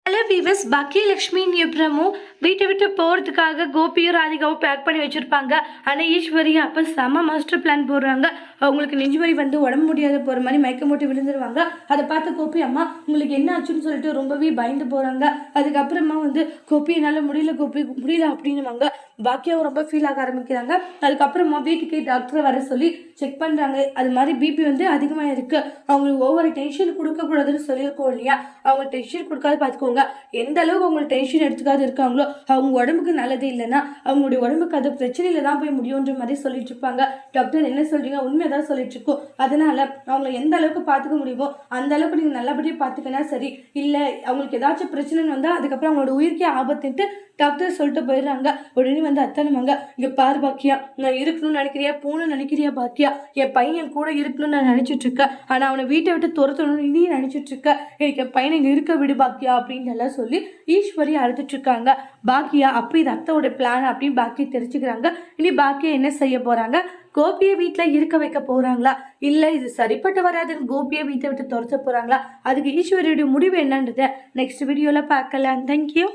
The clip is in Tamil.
ஹலோ வீவர்ஸ், பாக்கியலட்சுமியும் இப்ரமும் வீட்டை விட்டு போகிறதுக்காக கோபியும் ராதிகாவும் பேக் பண்ணி வச்சுருப்பாங்க. ஆனால் ஈஸ்வரி அப்போ செம மாஸ்டர் பிளான் போடுறாங்க. அவங்களுக்கு நெஞ்சுவலி வந்து உடம்பு முடியாத போகிற மாதிரி மயக்கம் போட்டு விழுந்துருவாங்க. அதை பார்த்து கோபி அம்மா உங்களுக்கு என்ன ஆச்சுன்னு சொல்லிட்டு ரொம்பவே பயந்து போகிறாங்க. அதுக்கப்புறமா வந்து கோபி என்னால் முடியல, கோபி முடியல அப்படின்னுவாங்க. பாக்கியாவும் ரொம்ப ஃபீல் ஆக ஆரம்பிக்கிறாங்க. அதுக்கப்புறமா வீட்டுக்கு டாக்டரை வர சொல்லி செக் பண்ணுறாங்க. அது மாதிரி பிபி வந்து அதிகமாக இருக்குது, அவங்களுக்கு ஒவ்வொரு டென்ஷன் கொடுக்கக்கூடாதுன்னு சொல்லியிருக்கோம் இல்லையா. அவங்க டென்ஷன் கொடுக்காது பார்த்துக்கோங்க. எந்த அளவுக்கு அவங்களுக்கு டென்ஷன் எடுத்துக்காது இருக்காங்களோ அவங்க உடம்புக்கு நல்லது, இல்லைன்னா அவங்களுடைய உடம்புக்கு அது பிரச்சனையில தான் போய் முடியுன்ற மாதிரி சொல்லிட்டு இருப்பாங்க. டாக்டர் என்ன சொல்றீங்க, உண்மையதான் சொல்லிட்டு இருக்கோம். அதனால அவங்களை எந்த அளவுக்கு பார்த்துக்க முடியுமோ அந்த அளவுக்கு நீங்க நல்லபடியாக பார்த்துக்கனா சரி. இல்லை அவங்களுக்கு ஏதாச்சும் பிரச்சனைன்னு வந்தால் அதுக்கப்புறம் அவங்களோட உயிருக்கே ஆபத்துன்ட்டு டாக்டர் சொல்லிட்டு போயிடுறாங்க. உடனே வந்து அத்தனைவாங்க, இங்க பாரு பாக்கியா, நான் இருக்கணும்னு நினைக்கிறியா, போகணும்னு நினைக்கிறியா பாக்கியா, என் பையன் கூட இருக்கணும்னு நான் நினைச்சிட்டு இருக்கேன். ஆனா அவனை வீட்டை விட்டு துரத்தணும்னு நீ நினைச்சிட்டு இருக்க. எனக்கு என் பையனை இங்க இருக்க விடு பாக்கியா அப்படின்னு எல்லாம் சொல்லி ஈஸ்வரி அழுதுட்டு இருக்காங்க. பாக்கியா அப்படி இது அத்தோட பிளான் அப்படின்னு பாக்கியா தெரிஞ்சுக்கிறாங்க. இனி பாக்கியா என்ன செய்ய போறாங்க, கோபியை வீட்டில் இருக்க வைக்க போறாங்களா, இல்லை இது சரிப்பட்டு வராதுன்னு கோபியை வீட்டை விட்டு துரத்த போறாங்களா, அதுக்கு ஈஸ்வரியுடைய முடிவு என்னன்றதை நெக்ஸ்ட் வீடியோல பார்க்கலாம். தேங்க்யூ.